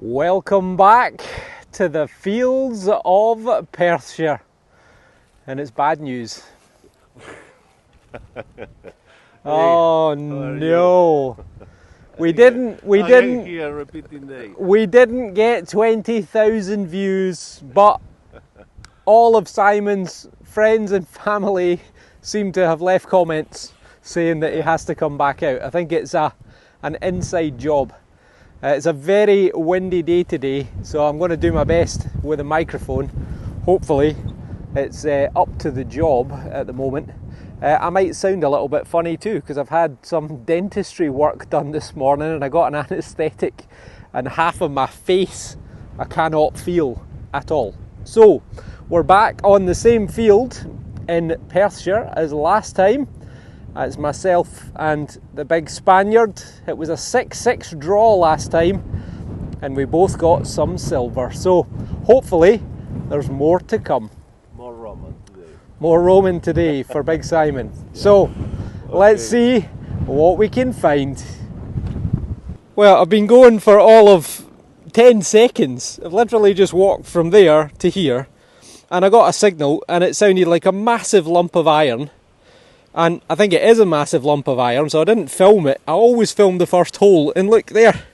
Welcome back to the fields of Perthshire, and it's bad news. Oh no, we didn't get 20,000 views, but all of Simon's friends and family seem to have left comments saying that he has to come back out. I think it's an inside job. It's a very windy day today, so I'm going to do my best with a microphone. Hopefully it's up to the job at the moment. I might sound a little bit funny too, because I've had some dentistry work done this morning and I got an anaesthetic, and half of my face I cannot feel at all. So we're back on the same field in Perthshire as last time. It's myself and the big Spaniard. It was a 6-6 draw last time and we both got some silver. So hopefully there's more to come. More Roman today. More Roman today for Big Simon. Yeah. So okay, let's see what we can find. Well, I've been going for all of 10 seconds. I've literally just walked from there to here and I got a signal and it sounded like a massive lump of iron. And I think it is a massive lump of iron, so I didn't film it. I always filmed the first hole, and look there.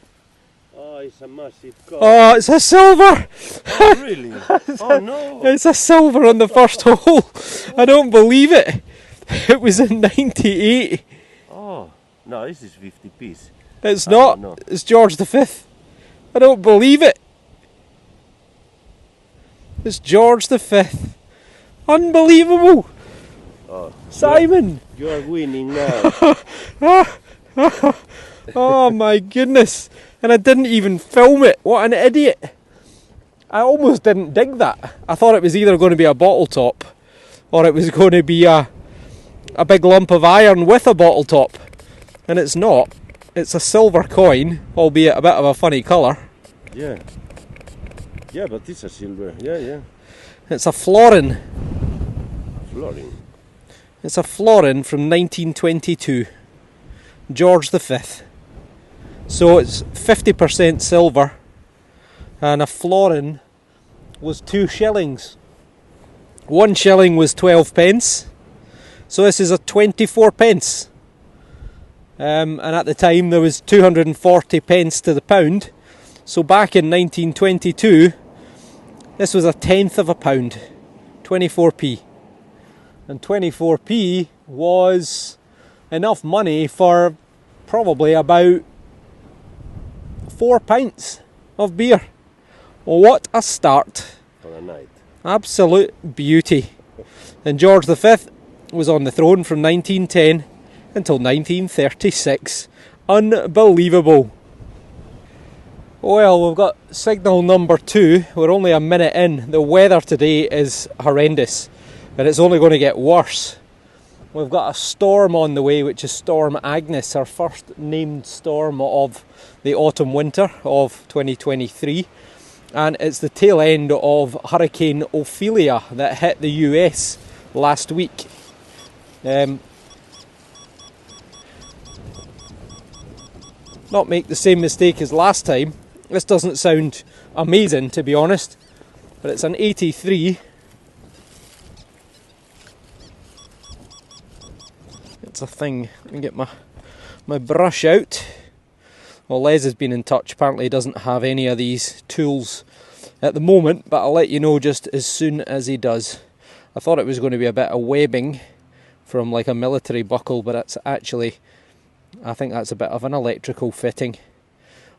Oh, it's a massive coin. Oh, it's a silver! Oh, really? Oh, no! It's a silver on the first hole. I don't believe it. It was in 98. Oh, no, this is 50 piece. It's not. No. It's George V. I don't believe it. It's George V. Unbelievable. Oh, Simon! You are winning now. Oh my goodness. And I didn't even film it. What an idiot. I almost didn't dig that. I thought it was either going to be a bottle top or it was going to be a big lump of iron with a bottle top. And it's not. It's a silver coin, albeit a bit of a funny colour. Yeah. Yeah, but it's a silver. Yeah. It's a florin. Florin. It's a florin from 1922, George V. So it's 50% silver, and a florin was 2 shillings. 1 shilling was 12 pence, so this is a 24 pence. And at the time there was 240 pence to the pound, so back in 1922, this was a tenth of a pound, 24p. And 24p was enough money for probably about 4 pints of beer. What a start. For a night. Absolute beauty. And George V was on the throne from 1910 until 1936. Unbelievable. Well, we've got signal number 2. We're only a minute in. The weather today is horrendous. And it's only going to get worse. We've got a storm on the way, which is Storm Agnes, our first named storm of the autumn-winter of 2023. And it's the tail end of Hurricane Ophelia that hit the US last week. Not make the same mistake as last time. This doesn't sound amazing, to be honest, but it's an 83. It's a thing. Let me get my brush out. Well, Les has been in touch. Apparently he doesn't have any of these tools at the moment, but I'll let you know just as soon as he does. I thought it was going to be a bit of webbing from like a military buckle, but it's actually, I think that's a bit of an electrical fitting.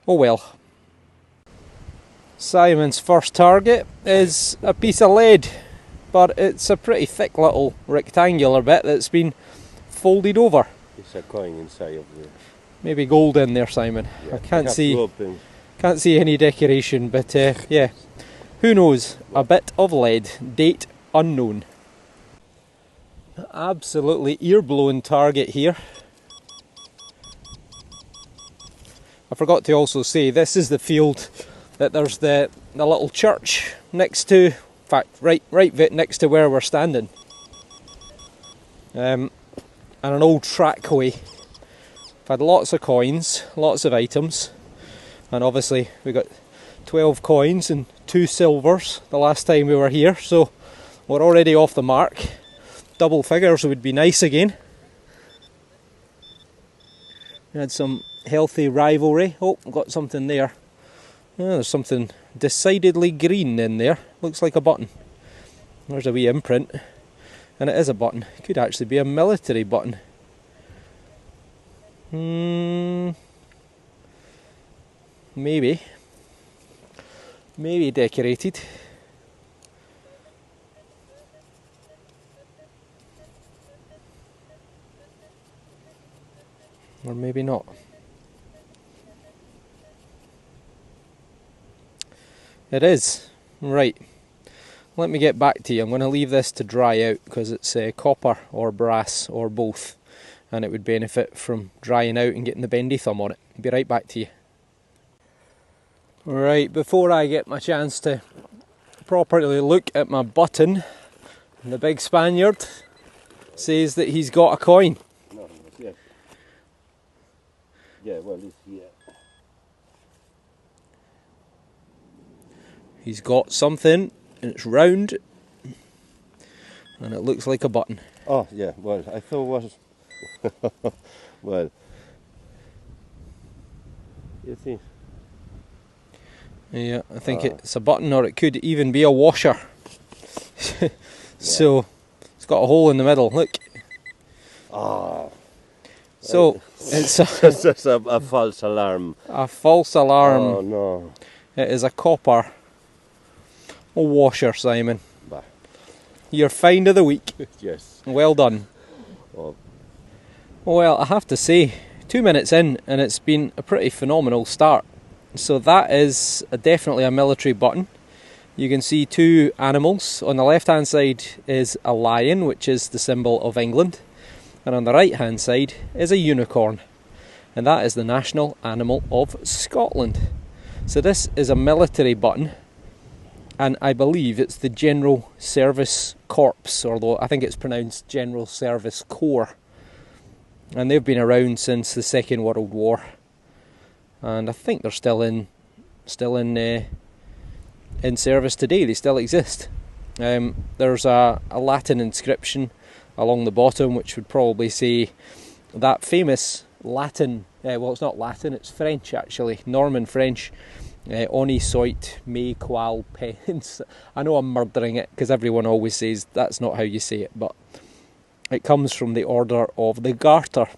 Oh well. Simon's first target is a piece of lead, but it's a pretty thick little rectangular bit that's been folded over. It's a coin inside of the... Maybe gold in there, Simon. Yeah, I can't see any decoration, but yeah, who knows? A bit of lead, date unknown. Absolutely ear-blowing target here. I forgot to also say this is the field that there's the little church next to, in fact, right next to where we're standing. And an old trackway. I've had lots of coins, lots of items, and obviously we got 12 coins and 2 silvers the last time we were here, so we're already off the mark. Double figures would be nice again. We had some healthy rivalry. Oh, got something there. Oh, there's something decidedly green in there. Looks like a button. There's a wee imprint. And it is a button. It could actually be a military button. Maybe. Maybe decorated. Or maybe not. It is. Right. Let me get back to you. I'm going to leave this to dry out because it's copper or brass or both. And it would benefit from drying out and getting the bendy thumb on it. I'll be right back to you. Right, before I get my chance to properly look at my button, the big Spaniard says that he's got a coin. No, yeah. Yeah, well, it's here. He's got something, and it's round, and it looks like a button. Oh, yeah, well, I thought it was... well... You see? Yeah, I think it's a button, or it could even be a washer. So, it's got a hole in the middle, look. Ah. So, it's It's a false alarm. a false alarm. Oh, no. It is a copper washer, Simon. Bah. Your find of the week. Yes. Well done. Oh. Well, I have to say, 2 minutes in, and it's been a pretty phenomenal start. So that is definitely a military button. You can see 2 animals. On the left hand side is a lion, which is the symbol of England. And on the right hand side is a unicorn. And that is the national animal of Scotland. So this is a military button. And I believe it's the General Service Corps, although I think it's pronounced General Service Corps. And they've been around since the Second World War. And I think they're still in service today. They still exist. There's a Latin inscription along the bottom, which would probably say that famous Latin. Well, it's not Latin; it's French actually, Norman French. Oni soit me qual pens. I know I'm murdering it because everyone always says that's not how you say it, but it comes from the Order of the Garter,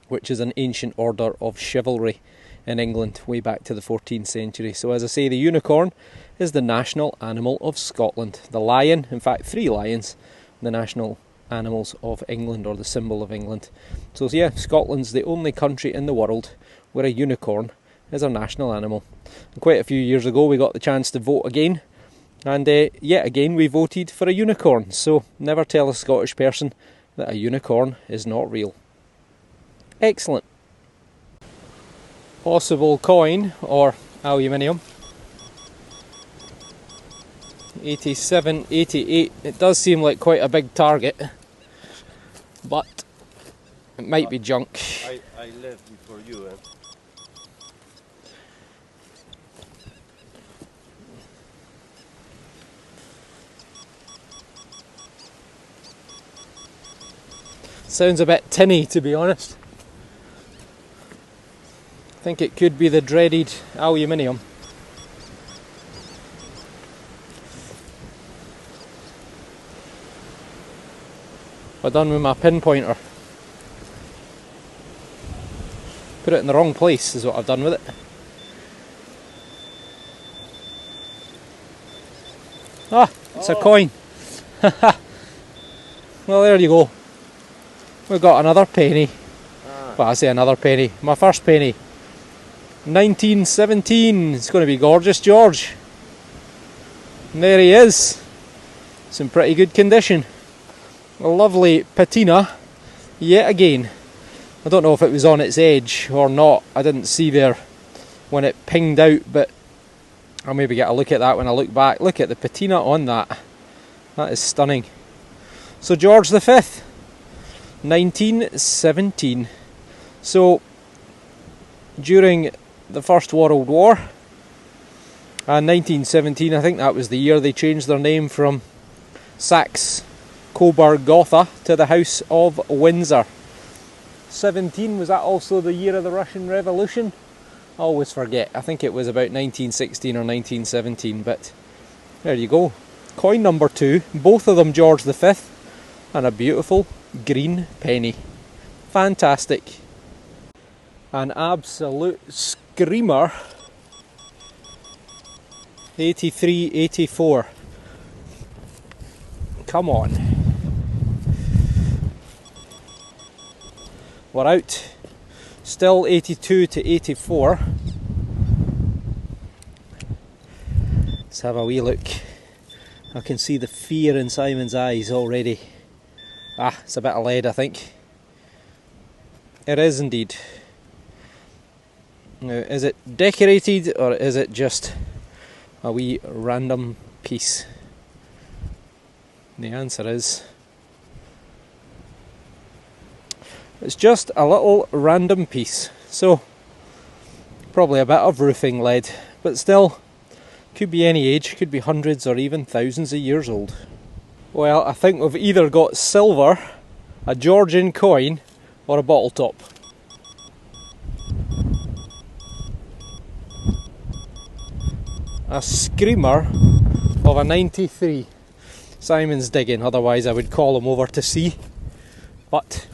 which is an ancient order of chivalry in England way back to the 14th century. So as I say, the unicorn is the national animal of Scotland. The lion, in fact 3 lions, the national animals of England, or the symbol of England. So yeah, Scotland's the only country in the world where a unicorn is a national animal. And quite a few years ago we got the chance to vote again, and yet again we voted for a unicorn. So never tell a Scottish person that a unicorn is not real. Excellent. Possible coin or aluminium. 87, 88. It does seem like quite a big target, but it might be junk. I left before you, eh? Sounds a bit tinny, to be honest. I think it could be the dreaded aluminium. What done with my pinpointer? Put it in the wrong place is what I've done with it. Ah, it's a coin. Well, there you go. We've got another penny. Well, I say another penny. My first penny. 1917. It's going to be gorgeous, George. And there he is. It's in pretty good condition. A lovely patina yet again. I don't know if it was on its edge or not. I didn't see there when it pinged out, but I'll maybe get a look at that when I look back. Look at the patina on that. That is stunning. So George V, 1917. So during the First World War, And 1917, I think that was the year they changed their name from Saxe Coburg Gotha to the House of Windsor. 17, was that also the year of the Russian Revolution? I always forget. I think it was about 1916 or 1917, but there you go. Coin number 2, both of them George V, and a beautiful green penny. Fantastic. An absolute screamer. 83, 84. Come on. We're out. Still 82 to 84. Let's have a wee look. I can see the fear in Simon's eyes already. Ah, it's a bit of lead, I think. It is indeed. Now, is it decorated or is it just a wee random piece? The answer is it's just a little random piece. So probably a bit of roofing lead, but still could be any age, could be hundreds or even thousands of years old. Well, I think we've either got silver, a Georgian coin, or a bottle top. A screamer of a 93. Simon's digging, otherwise I would call him over to see. But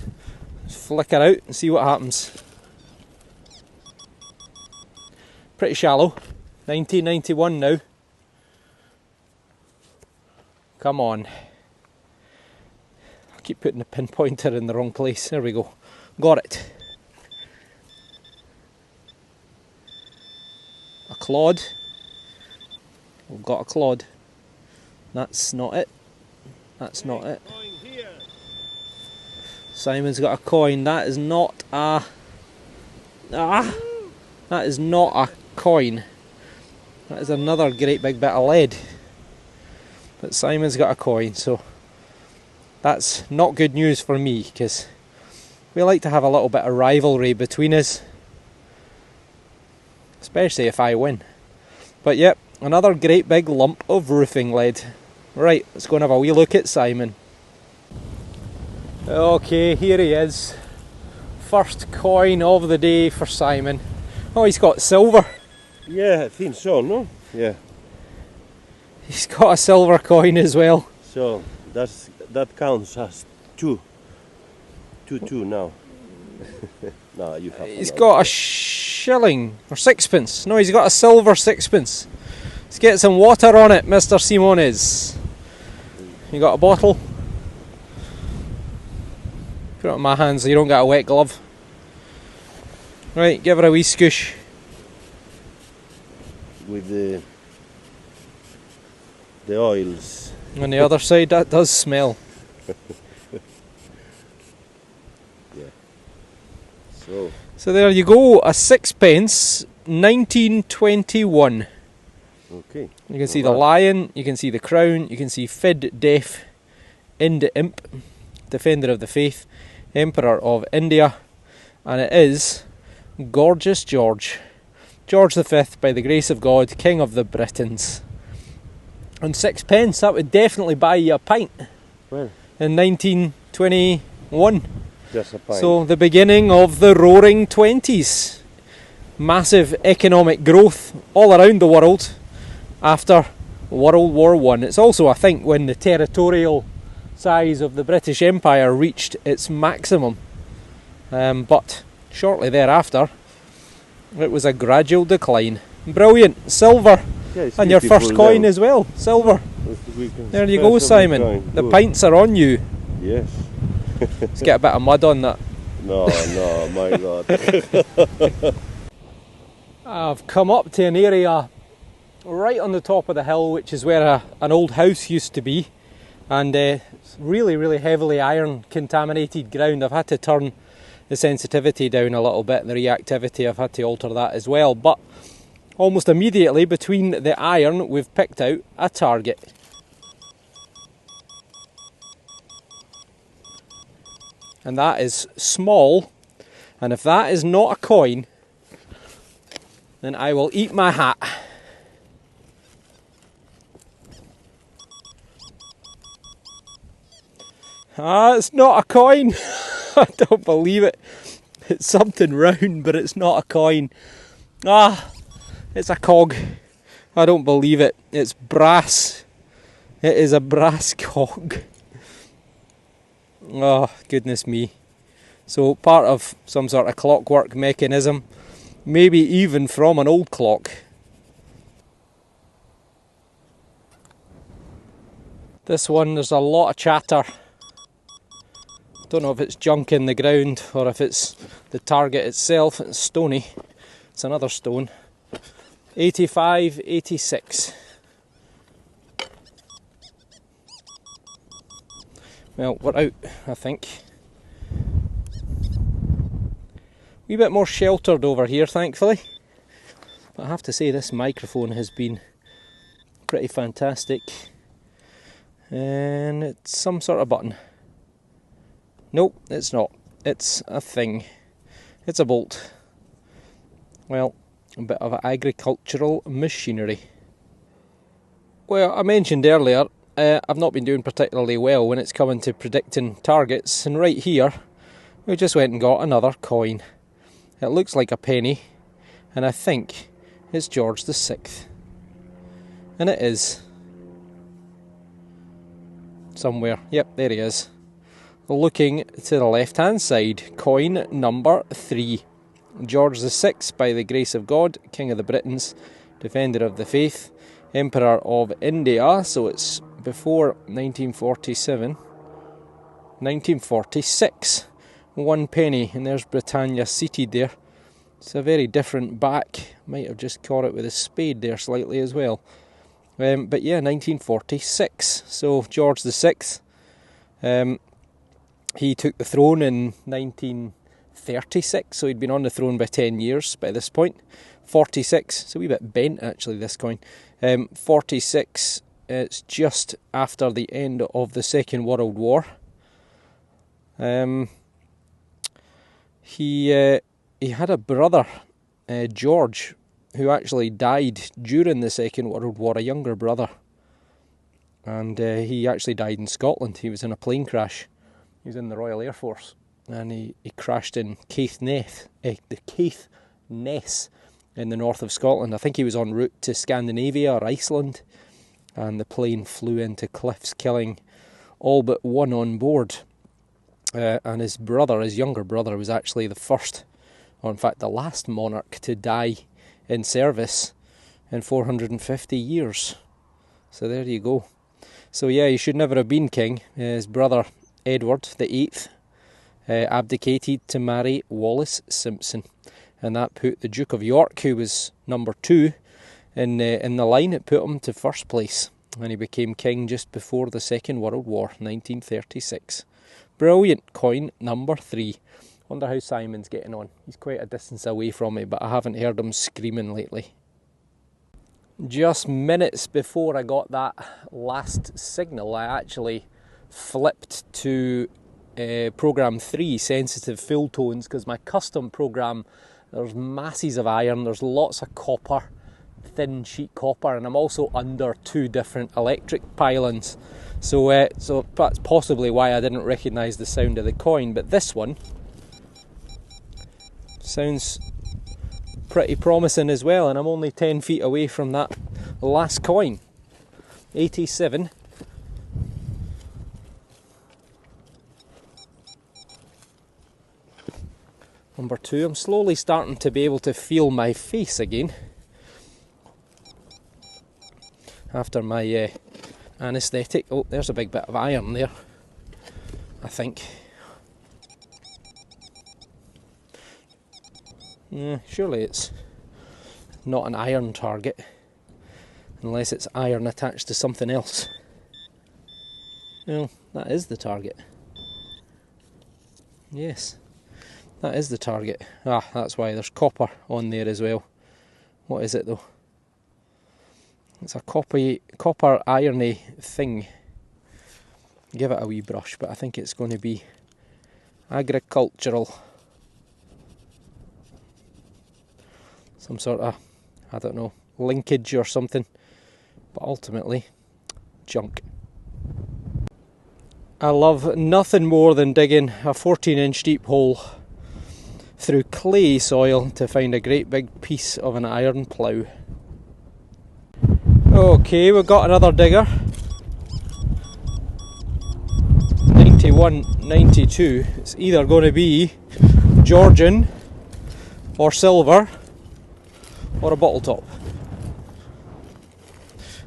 flicker out and see what happens. Pretty shallow. 1991 now. Come on. I keep putting the pinpointer in the wrong place. There we go. Got it. A clod. We've got a clod. That's not it. That's not it. Simon's got a coin. That is not a... that is not a coin. That is another great big bit of lead. But Simon's got a coin, so that's not good news for me, because we like to have a little bit of rivalry between us, especially if I win. But yep, another great big lump of roofing lead. Right, let's go and have a wee look at Simon. Okay, here he is. First coin of the day for Simon. Oh, he's got silver. Yeah, I think so, no? Yeah. He's got a silver coin as well. So that counts as two now. No, you have. He's got a shilling or sixpence. No, he's got a silver sixpence. Let's get some water on it, Mr. Simones. You got a bottle? Put it on my hands so you don't get a wet glove. Right, give her a wee scoosh. With the oils. On the other side, that does smell. Yeah. So there you go, a sixpence, 1921. Okay. You can see the lion, you can see the crown, you can see Fid Def, Ind Imp, Defender of the Faith, Emperor of India, and it is Gorgeous George. George V, by the grace of God, King of the Britons. And sixpence, that would definitely buy you a pint. Well, in 1921. just a pint. So the beginning of the roaring 20s. Massive economic growth all around the world after World War I. It's also, I think, when the territorial size of the British Empire reached its maximum. But shortly thereafter, it was a gradual decline. Brilliant. Silver. Yeah, and your first coin now. as well. Silver. There you go, Simon. The pints are on you. Yes. Let's get a bit of mud on that. No, my God. I've come up to an area right on the top of the hill, which is where an old house used to be, and it's really heavily iron contaminated ground. I've had to turn the sensitivity down a little bit, and the reactivity, I've had to alter that as well, but almost immediately between the iron we've picked out a target. And that is small, and if that is not a coin, then I will eat my hat. Ah, it's not a coin. I don't believe it. It's something round, but it's not a coin. Ah, it's a cog. I don't believe it. It's brass. It is a brass cog. Oh, goodness me. So part of some sort of clockwork mechanism, maybe even from an old clock. This one, there's a lot of chatter. Don't know if it's junk in the ground or if it's the target itself. It's stony. It's another stone. 85, 86. Well, we're out, I think. Wee bit more sheltered over here, thankfully. But I have to say, this microphone has been pretty fantastic. And it's some sort of button. Nope, it's not. It's a thing. It's a bolt. Well, a bit of agricultural machinery. Well, I mentioned earlier, I've not been doing particularly well when it's coming to predicting targets, and right here, we just went and got another coin. It looks like a penny, and I think it's George VI. And it is. Somewhere. Yep, there he is. Looking to the left hand side, coin number 3. George VI, by the grace of God, King of the Britons, Defender of the Faith, Emperor of India, so it's before 1947. 1946. 1 penny, and there's Britannia seated there. It's a very different back. Might have just caught it with a spade there slightly as well. But yeah, 1946. So George VI, he took the throne in 1936, so he'd been on the throne by 10 years by this point. 46, it's a wee bit bent actually, this coin. 46, it's just after the end of the Second World War. He had a brother, George, who actually died during the Second World War, a younger brother. And he actually died in Scotland. He was in a plane crash. He was in the Royal Air Force, and he crashed in Caithness in the north of Scotland. I think he was en route to Scandinavia or Iceland, and the plane flew into cliffs, killing all but one on board. And his brother, his younger brother, was actually the first, or in fact the last monarch to die in service in 450 years. So there you go. So yeah, he should never have been king. His brother Edward VIII abdicated to marry Wallis Simpson, and that put the Duke of York, who was number 2 in the line, it put him to first place, and he became king just before the Second World War, 1936. Brilliant coin number 3. Wonder how Simon's getting on. He's quite a distance away from me, but I haven't heard him screaming lately. Just minutes before I got that last signal, I actually flipped to program 3, sensitive full tones, because my custom program, there's masses of iron, there's lots of copper, thin sheet copper, and I'm also under 2 different electric pylons. So that's possibly why I didn't recognise the sound of the coin, but this one sounds pretty promising as well, and I'm only 10 feet away from that last coin. 87. Number 2. I'm slowly starting to be able to feel my face again after my anaesthetic. Oh, there's a big bit of iron there, I think. Surely it's not an iron target, unless it's iron attached to something else. Well, that is the target. Yes, that is the target. Ah, that's why there's copper on there as well. What is it though? It's a copper irony thing. Give it a wee brush, but I think it's going to be agricultural. Some sort of, I don't know, linkage or something. But ultimately, junk. I love nothing more than digging a 14-inch deep hole through clay soil to find a great big piece of an iron plough. Okay, we've got another digger. 91, 92. It's either going to be Georgian or silver or a bottle top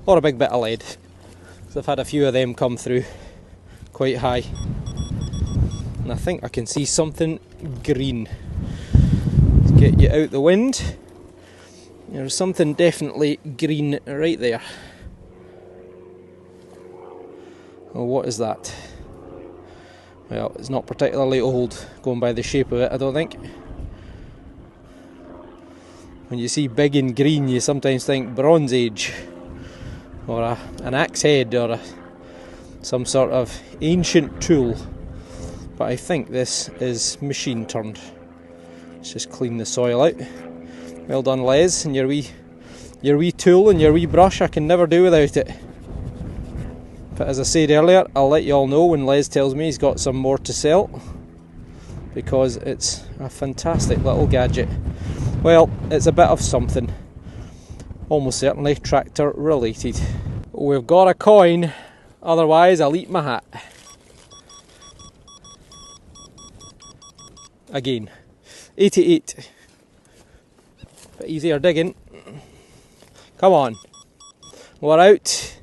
or a big bit of lead. So I've had a few of them come through quite high, and I think I can see something green. Let's get you out the wind. There's something definitely green right there. Oh, what is that? Well, it's not particularly old, going by the shape of it, I don't think. When you see big and green, you sometimes think Bronze Age, or an axe head, or some sort of ancient tool. But I think this is machine turned. Let's just clean the soil out. Well done, Les, and your wee tool and your wee brush. I can never do without it. But as I said earlier, I'll let you all know when Les tells me he's got some more to sell, because it's a fantastic little gadget. Well, it's a bit of something. Almost certainly tractor related. We've got a coin, otherwise I'll eat my hat. Again, 88. Bit easier digging. Come on, we're out.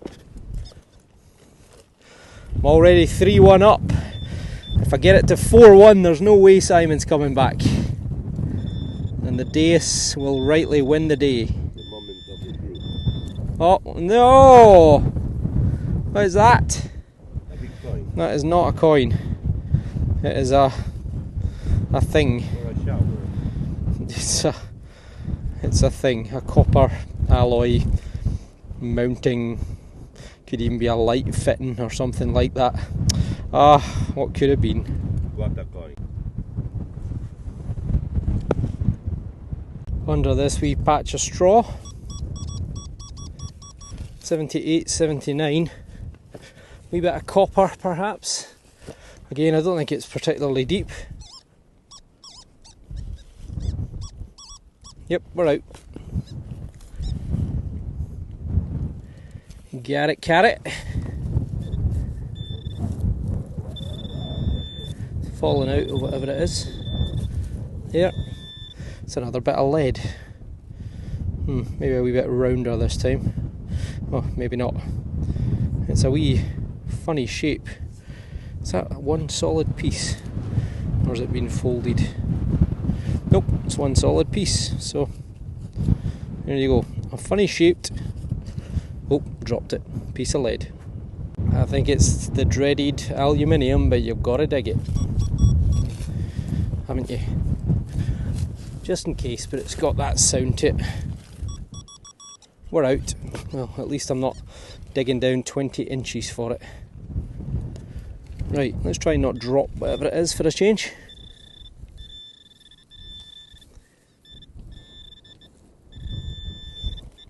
I'm already 3-1 up. If I get it to 4-1, there's no way Simon's coming back, and the DEUS will rightly win the day. The moment of the truth. Oh no! What is that? A big coin. That is not a coin. It is a thing. Or a shower. It's a thing, a copper alloy mounting. Could even be a light fitting or something like that. Ah, what could have been? What a coin. Under this wee patch of straw. 78, 79. Wee bit of copper perhaps. Again, I don't think it's particularly deep. Yep, we're out. Got it, carrot. Falling out or whatever it is. There. It's another bit of lead. Maybe a wee bit rounder this time. Oh, maybe not. It's a wee funny shape. Is that one solid piece? Or has it been folded? Nope, it's one solid piece. So, there you go. A funny shaped... Oh, dropped it. Piece of lead. I think it's the dreaded aluminium, but you've got to dig it, haven't you? Just in case, but it's got that sound to it. We're out. Well, at least I'm not digging down 20 inches for it. Right, let's try and not drop whatever it is for a change.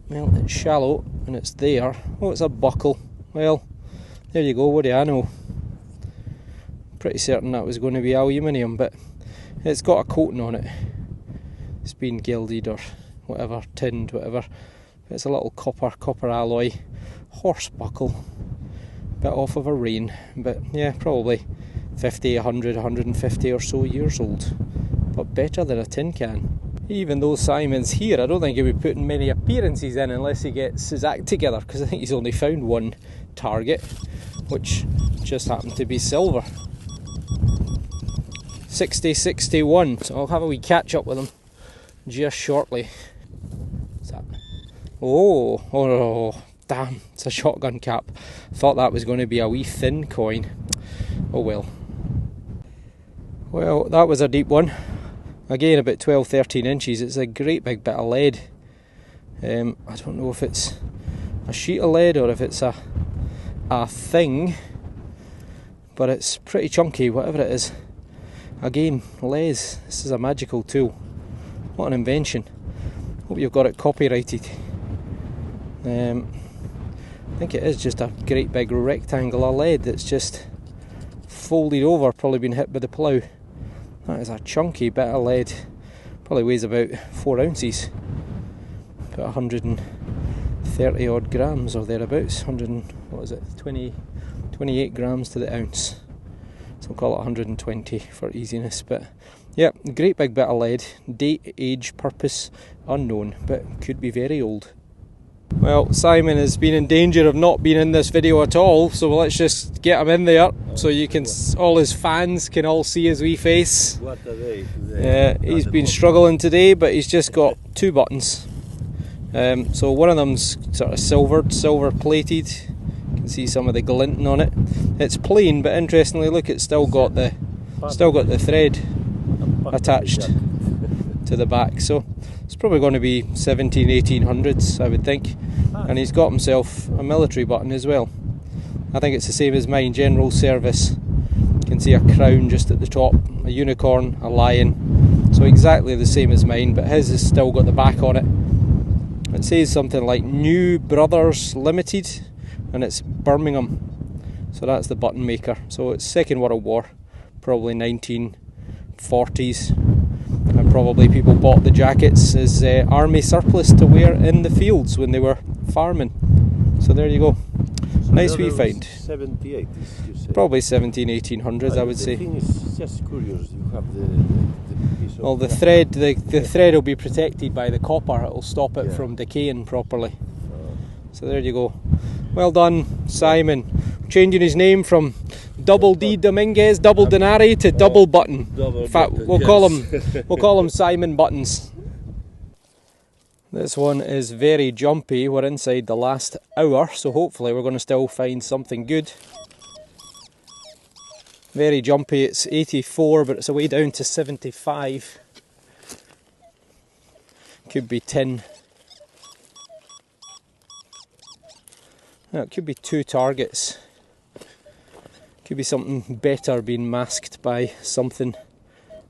Well, it's shallow and it's there. Oh, it's a buckle. Well, there you go, what do I know? Pretty certain that was going to be aluminium, but it's got a coating on it. It's been gilded or whatever, tinned, whatever. It's a little copper alloy horse buckle. Bit off of a rein, but yeah, probably 50, 100, 150 or so years old. But better than a tin can. Even though Simon's here, I don't think he'll be putting many appearances in unless he gets his act together, because I think he's only found one target, which just happened to be silver. 60-61, so I'll have a wee catch up with him just shortly. What's that? Oh, damn, it's a shotgun cap. Thought that was going to be a wee thin coin. Oh well. Well, that was a deep one. Again, about 12-13 inches. It's a great big bit of lead. I don't know if it's a sheet of lead or if it's a thing, but it's pretty chunky, whatever it is. Again, Les, this is a magical tool. What an invention. Hope you've got it copyrighted. I think it is just a great big rectangle of lead that's just folded over, probably been hit by the plough. That is a chunky bit of lead. Probably weighs about 4 ounces. About 130 odd grams or thereabouts. 28 grams to the ounce. So we'll call it 120 for easiness. But yeah, great big bit of lead. Date, age, purpose unknown, but could be very old. Well, Simon has been in danger of not being in this video at all, so let's just get him in there so you can, all his fans can all see his wee face. What a day today. He's been struggling today, but he's just got 2 buttons. So one of them's sort of silver plated. You can see some of the glinting on it. It's plain, but interestingly, look, it's still got the thread attached to the back. So it's probably going to be 1800s, I would think. And he's got himself a military button as well. I think it's the same as mine, general service. You can see a crown just at the top, a unicorn, a lion. So exactly the same as mine, but his has still got the back on it. It says something like New Brothers Limited, and it's Birmingham. So that's the button maker. So it's Second World War, probably 1940s. And probably people bought the jackets as army surplus to wear in the fields when they were farming. So there you go. So nice wee find. 78, you say? Probably 1800s, I would say. The thing is just curious, you have the piece of... Well, the thread will be protected by the copper. It'll stop it from decaying properly. So there you go. Well done, Simon. Changing his name from Double D Dominguez, Double Denari to Double Button. In fact, we'll call him Simon Buttons. This one is very jumpy. We're inside the last hour, so hopefully we're going to still find something good. Very jumpy. It's 84, but it's away down to 75. Could be tin. No, it could be 2 targets. Could be something better being masked by something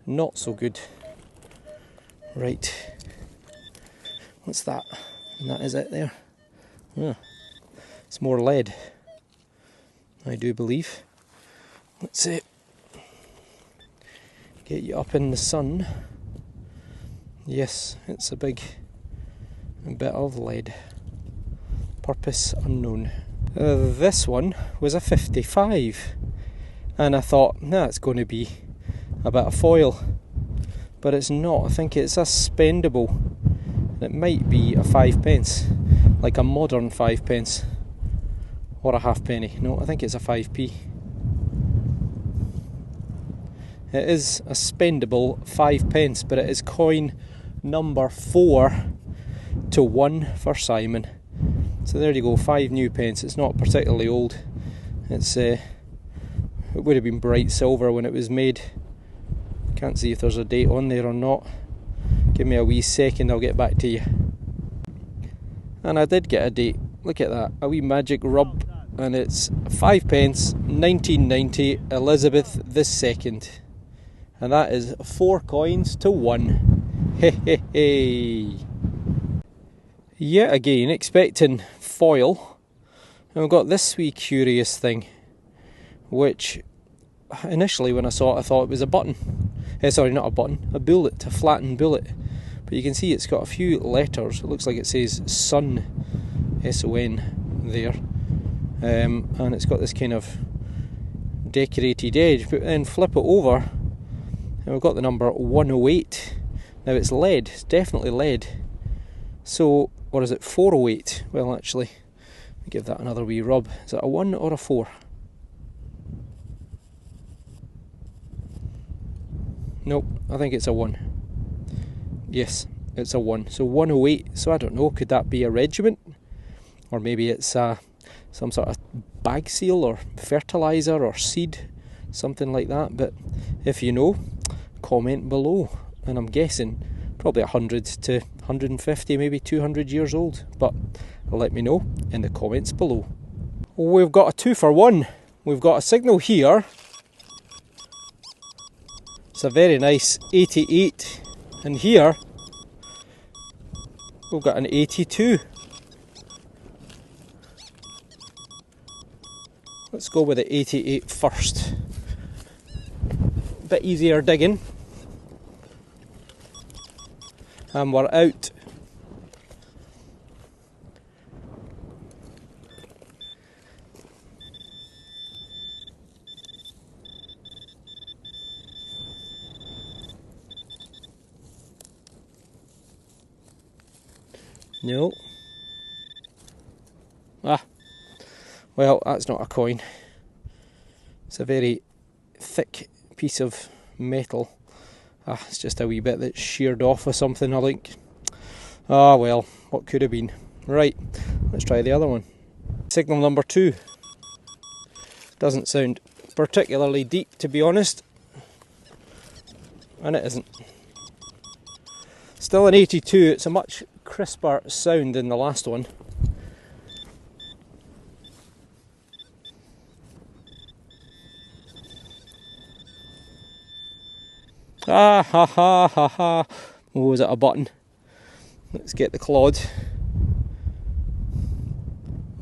not so good. Right. What's that? And that is it there. Oh, it's more lead, I do believe. Let's see. Get you up in the sun. Yes, it's a big bit of lead. Purpose unknown. This one was a 55, and I thought, nah, it's going to be a bit of foil, but it's not. I think it's a spendable. It might be a 5p, like a modern 5p, or a halfpenny. No, I think it's a 5p. It is a spendable 5p, but it is coin number 4 to 1 for Simon. So there you go, 5 new pence. It's not particularly old. It's it would have been bright silver when it was made. Can't see if there's a date on there or not. Give me a wee second, I'll get back to you. And I did get a date. Look at that, a wee magic rub, and it's 5p, 1990, Elizabeth II. And that is 4 coins to 1. Hey hey hey. Yet again, expecting foil, and we've got this wee curious thing, which initially when I saw it I thought it was a button. Sorry, not a button, a bullet, a flattened bullet. But you can see it's got a few letters. It looks like it says Sun, S-O-N there, and it's got this kind of decorated edge. But then flip it over, and we've got the number 108. Now it's lead, it's definitely lead. So, or is it 408? Well, actually, let me give that another wee rub. Is it a 1 or a 4? Nope, I think it's a 1. Yes, it's a 1. So 108. So I don't know, could that be a regiment? Or maybe it's some sort of bag seal or fertiliser or seed, something like that. But if you know, comment below. And I'm guessing probably 100 to 150, maybe 200 years old, but let me know in the comments below. We've got a 2 for 1. We've got a signal here. It's a very nice 88, and here we've got an 82. Let's go with the 88 first. bit easier digging. And we're out. No. Ah, well, that's not a coin. It's a very thick piece of metal. Ah, it's just a wee bit that's sheared off or something, I think. Ah, well, what could have been. Right, let's try the other one. Signal number 2. Doesn't sound particularly deep, to be honest. And it isn't. Still an 82, it's a much crisper sound than the last one. Ah, ha ha ha ha. Oh, is it a button? Let's get the clod.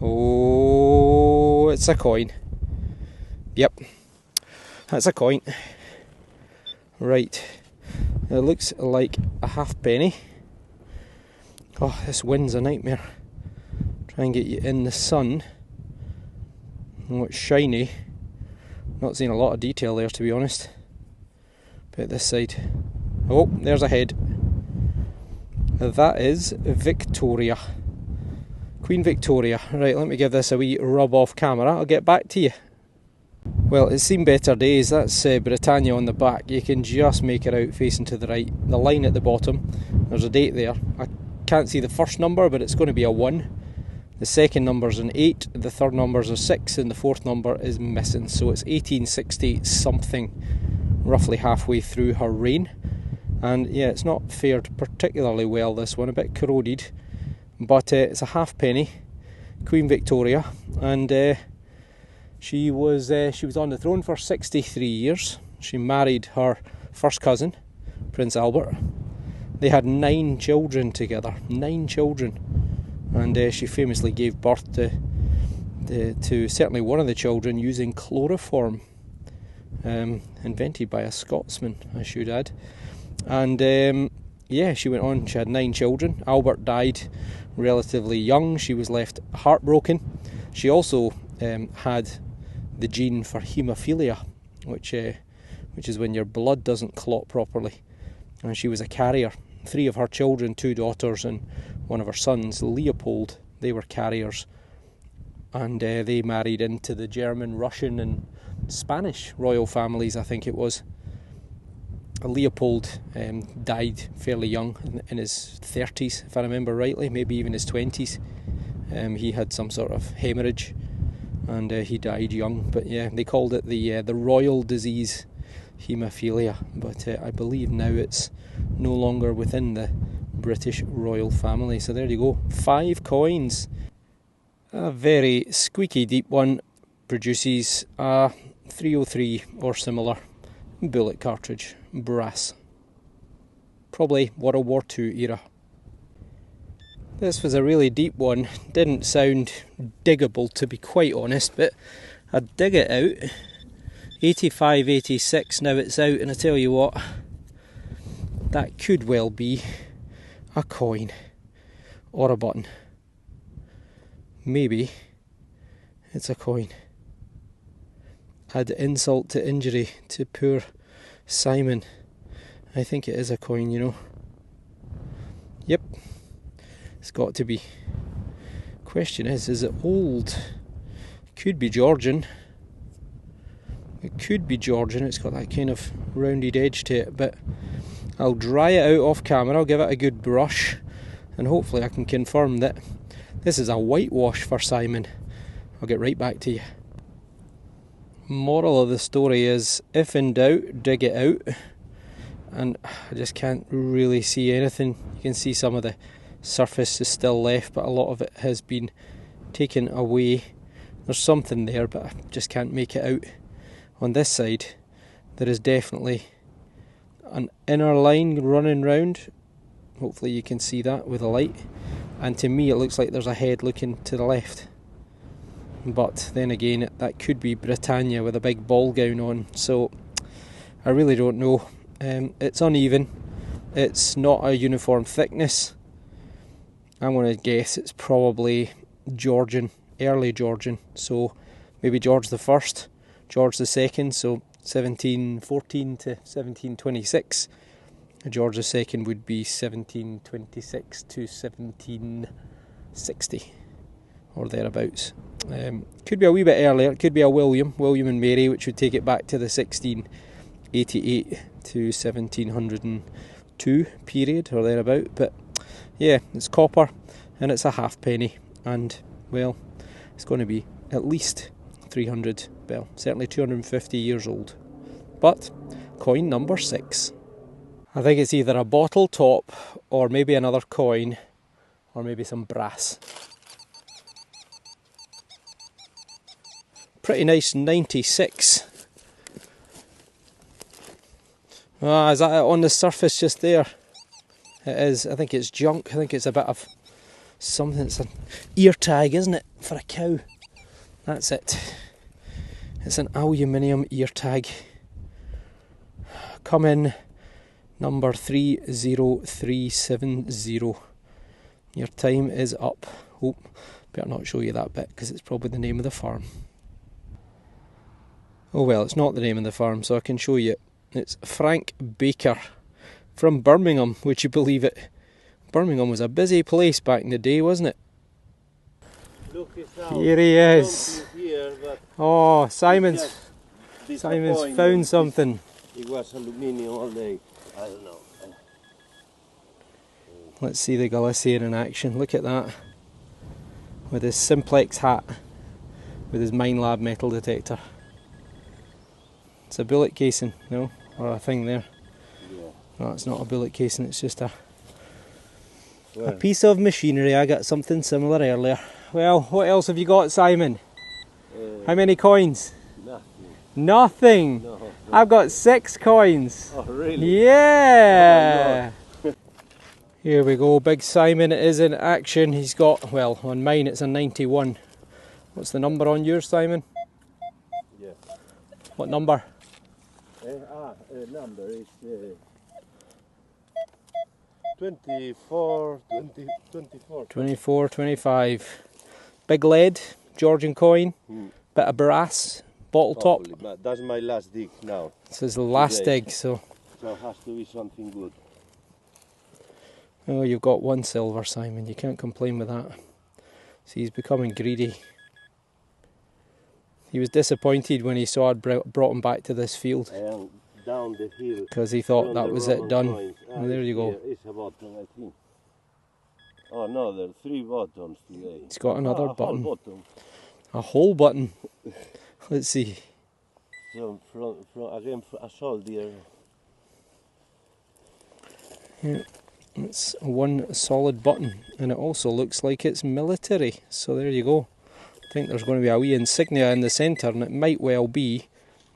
Oh, it's a coin. Yep, that's a coin. Right, it looks like a halfpenny. Oh, this wind's a nightmare. Try and get you in the sun. Oh, it's shiny. Not seeing a lot of detail there, to be honest. But this side. Oh, there's a head. That is Victoria. Queen Victoria. Right, let me give this a wee rub off camera. I'll get back to you. Well, it's seen better days. That's Britannia on the back. You can just make it out facing to the right. The line at the bottom, there's a date there. I can't see the first number, but it's going to be a 1. The second number's an 8, the third number's a 6, and the fourth number is missing. So it's 1860 something, roughly halfway through her reign. And yeah, it's not fared particularly well, this one, a bit corroded. But it's a halfpenny, Queen Victoria, and she was on the throne for 63 years. She married her first cousin, Prince Albert. They had 9 children together, 9 children, and she famously gave birth to certainly one of the children using chloroform, invented by a Scotsman, I should add. And yeah, she went on. She had 9 children. Albert died relatively young. She was left heartbroken. She also had the gene for haemophilia, which is when your blood doesn't clot properly, and she was a carrier. 3 of her children, 2 daughters and one of her sons, Leopold, they were carriers, and they married into the German, Russian and Spanish royal families, I think it was. Leopold died fairly young, in his 30s if I remember rightly, maybe even his 20s. He had some sort of hemorrhage and he died young, but yeah, they called it the royal disease, haemophilia, but I believe now it's no longer within the British royal family. So there you go, 5 coins. A very squeaky deep one produces a 303 or similar bullet cartridge, brass, probably World War II era. This was a really deep one, didn't sound diggable to be quite honest, but I'd dig it out. 85, 86, now it's out, and I tell you what, that could well be a coin or a button. Maybe it's a coin. Add insult to injury to poor Simon. I think it is a coin, you know. Yep, it's got to be. Question is it old? Could be Georgian. It could be Georgian, it's got that kind of rounded edge to it, but I'll dry it out off camera, I'll give it a good brush, and hopefully I can confirm that this is a whitewash for Simon. I'll get right back to you. Moral of the story is, if in doubt, dig it out. And I just can't really see anything. You can see some of the surface is still left, but a lot of it has been taken away. There's something there, but I just can't make it out. On this side, there is definitely an inner line running round. Hopefully you can see that with a light. And to me it looks like there's a head looking to the left. But then again, that could be Britannia with a big ball gown on. So I really don't know. It's uneven. It's not a uniform thickness. I'm going to guess it's probably Georgian, early Georgian. So maybe George the First, George the Second. So 1714 to 1726. George the Second would be 1726 to 1760 or thereabouts. Could be a wee bit earlier. It could be a William and Mary, which would take it back to the 1688 to 1702 period or thereabout. But yeah, it's copper and it's a halfpenny, and well, it's going to be at least 300, well, certainly 250 years old. But coin number 6. I think it's either a bottle top or maybe another coin or maybe some brass. Pretty nice 96. Ah, is that it on the surface just there? It is. I think it's junk. I think it's a bit of something. It's an ear tag, isn't it? For a cow. That's it. It's an aluminium ear tag. Come in number 30370. Your time is up. Oh, better not show you that bit because it's probably the name of the farm. Oh well, it's not the name of the farm, so I can show you. It's Frank Baker from Birmingham, would you believe it? Birmingham was a busy place back in the day, wasn't it? Look, Here he is. Here, oh, Simon's found something. It was aluminium all day. I don't know. Let's see the Galician in action. Look at that. With his simplex hat, with his Minelab metal detector. It's a bullet casing, no? Or a thing there. Yeah. No, it's not a bullet casing, it's just a piece of machinery. I got something similar earlier. Well, what else have you got, Simon? How many coins? Nothing. Nothing? No. I've got 6 coins. Oh, really? Yeah! Oh, here we go, Big Simon is in action. He's got, well, on mine it's a 91. What's the number on yours, Simon? Yeah. What number? Number is 24, 24. 24, 25. Big lead, Georgian coin, bit of brass, bottle top. But that's my last dig now. This is the last dig, so it has to be something good. oh, you've got 1 silver, Simon. You can't complain with that. See, he's becoming greedy. He was disappointed when he saw I'd brought him back to this field. Down the hill. Because he thought that was it done. And there you go. It's a button, I think. Oh no, there are 3 buttons today. He's got another button. A whole button. A whole button. Let's see. So from a soldier. Yeah, it's 1 solid button, and it also looks like it's military. So there you go. I think there's going to be a wee insignia in the centre, and it might well be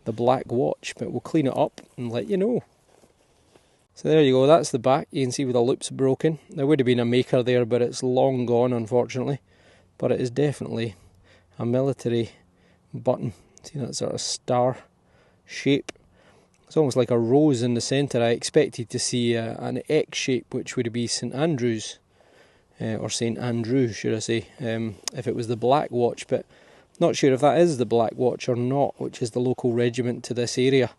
the black watch, but we'll clean it up and let you know. So there you go, that's the back. You can see where the loop's broken. There would have been a maker there, but it's long gone, unfortunately. But it is definitely a military button. See that sort of star shape? It's almost like a rose in the centre. I expected to see an X shape, which would be St Andrews, or St Andrew, should I say, if it was the black watch, but not sure if that is the Black Watch or not, which is the local regiment to this area.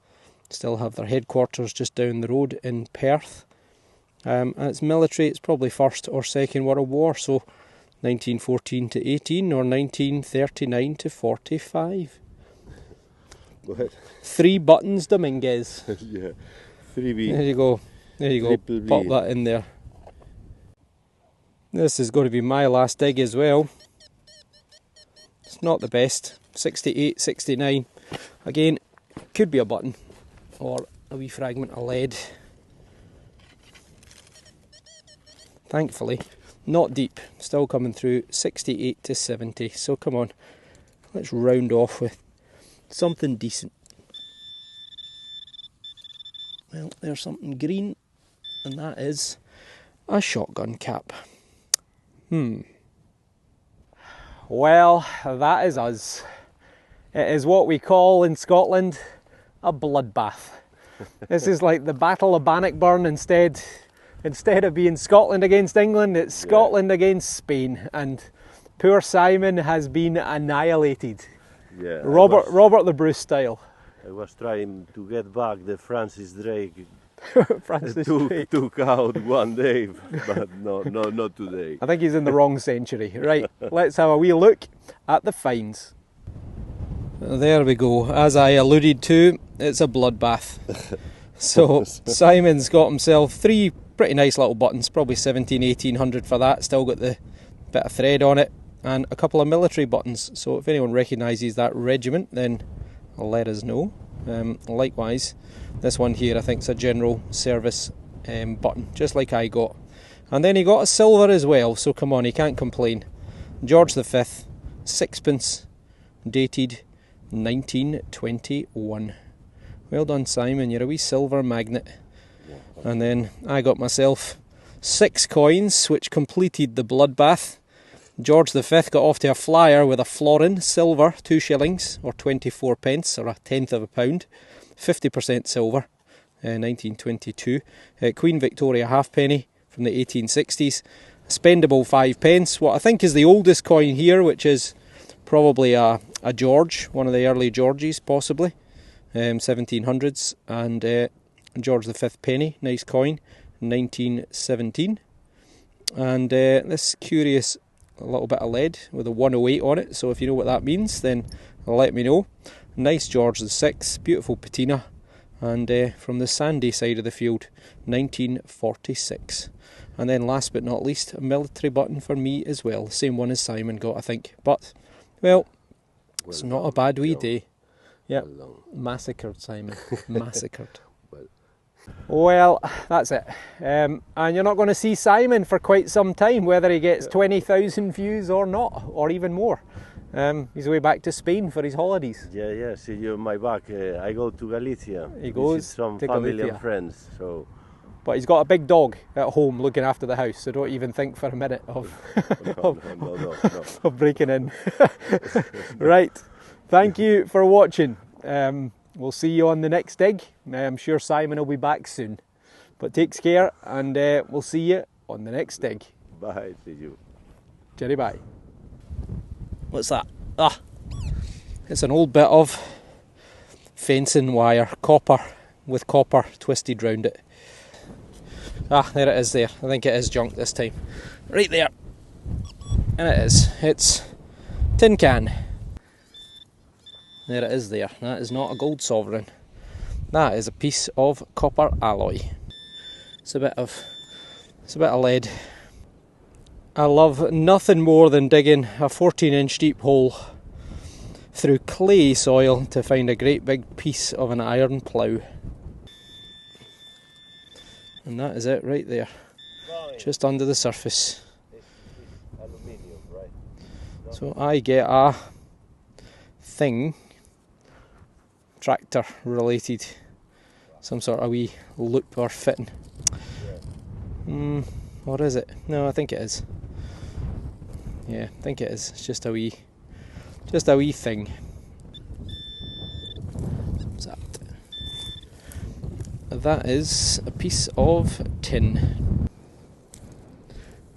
Still have their headquarters just down the road in Perth. And it's military, it's probably First or Second World War, so 1914 to 18 or 1939 to 45. Go ahead. 3 buttons, Dominguez. Yeah, 3B. There you go. There you go. Triple B. Pop that in there. This is going to be my last dig as well. It's not the best. 68, 69. Again, could be a button or a wee fragment of lead. Thankfully, not deep. Still coming through 68 to 70. So come on, let's round off with something decent. Well, there's something green, and that is a shotgun cap. Well, that is us. It is what we call in Scotland a bloodbath. This is like the Battle of Bannockburn instead of being Scotland against England, it's Scotland against Spain, and poor Simon has been annihilated. Yeah, Robert the Bruce style. I was trying to get back the Francis Drake. Francis Drake took out one day, but no, not today. I think he's in the wrong century. Right, let's have a wee look at the finds. There we go. As I alluded to, it's a bloodbath. So Simon's got himself 3 pretty nice little buttons, probably 1800 for that, still got the bit of thread on it, and a couple of military buttons. So if anyone recognises that regiment, then let us know. Likewise, this one here I think is a general service button, just like I got. And then he got a silver as well, so come on, he can't complain. George V, 6pence, dated 1921. Well done, Simon, you're a wee silver magnet. And then I got myself 6 coins, which completed the bloodbath. George V got off to a flyer with a florin, silver, 2 shillings, or 24 pence, or a tenth of a pound, 50% silver, 1922. Queen Victoria halfpenny from the 1860s, spendable 5 pence, what I think is the oldest coin here, which is probably a George, one of the early Georges possibly, 1700s, and George V penny, nice coin, 1917. And this curious little bit of lead with a 108 on it, so if you know what that means then let me know. Nice George VI, beautiful patina, and from the sandy side of the field, 1946. And then last but not least, a military button for me as well, the same one as Simon got I think, but well it's not a bad wee day. Yep, massacred Simon, massacred. Well, that's it. And you're not going to see Simon for quite some time, whether he gets 20,000 views or not, or even more. He's away back to Spain for his holidays. Yeah, see you on my back. I go to Galicia. He goes some to family Galicia. and friends. So. But he's got a big dog at home looking after the house, so don't even think for a minute of, No. of breaking in. Right, thank you for watching. We'll see you on the next dig. I'm sure Simon will be back soon. But take care, and we'll see you on the next dig. Bye, see you. Jerry, bye. What's that? It's an old bit of fencing wire, copper, with copper twisted round it. There it is there. I think it is junk this time. Right there. And it is. It's tin can. There it is there. That is not a gold sovereign. That is a piece of copper alloy. It's a bit of lead. I love nothing more than digging a 14-inch deep hole through clay soil to find a great big piece of an iron plough. And that is it right there. Just under the surface. It's aluminium, right? No? So I get a thing, tractor related, some sort of wee loop or fitting. What is it? No, I think it is. Yeah, I think it is. It's just a wee thing. What's that? That is a piece of tin.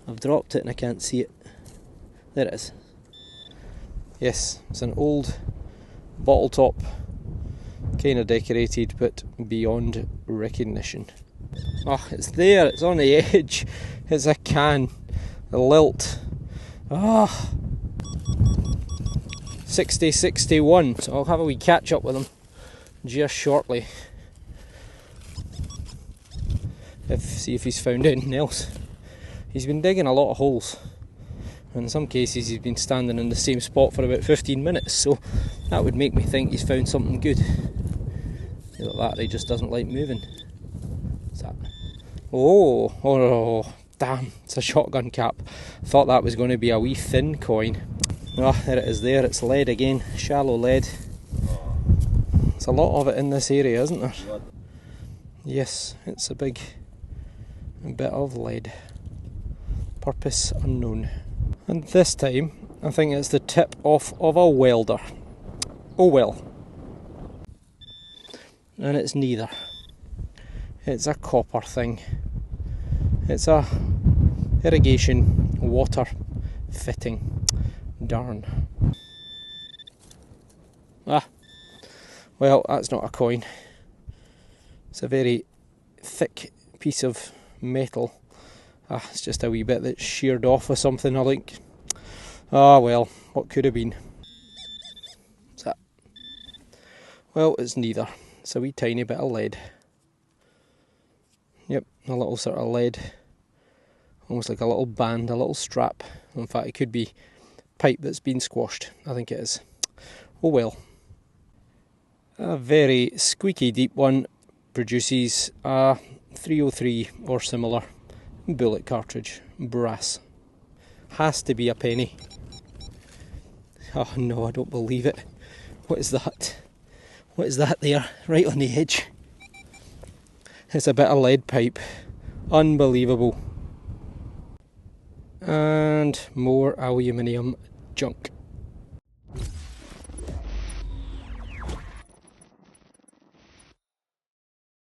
I've dropped it and I can't see it. There it is. Yes, it's an old bottle top, kind of decorated but beyond recognition. It's there, it's on the edge. It's a can, a lilt. 6061, so I'll have a wee catch up with him just shortly. See if he's found anything else. He's been digging a lot of holes. In some cases he's been standing in the same spot for about 15 minutes, so that would make me think he's found something good. Look at that, he just doesn't like moving. What's that? Oh, damn, it's a shotgun cap. I thought that was going to be a wee thin coin. There it is there, it's lead again, shallow lead. There's a lot of it in this area, isn't there? Yes, it's a big bit of lead. Purpose unknown. And this time, I think it's the tip off of a welder. Oh well. And it's neither. It's a copper thing. It's a irrigation water fitting. Darn. Ah, well, that's not a coin. It's a very thick piece of metal. Ah, it's just a wee bit that's sheared off or something, I think. Ah, well, what could have been? What's that? Well, it's neither. It's a wee tiny bit of lead. Yep, a little sort of lead. Almost like a little band, a little strap. In fact, it could be pipe that's been squashed. I think it is. Oh well. A very squeaky deep one produces a 303 or similar bullet cartridge. Brass. Has to be a penny. Oh no, I don't believe it. What is that? What is that there? Right on the edge. It's a bit of lead pipe. Unbelievable. And more aluminium junk.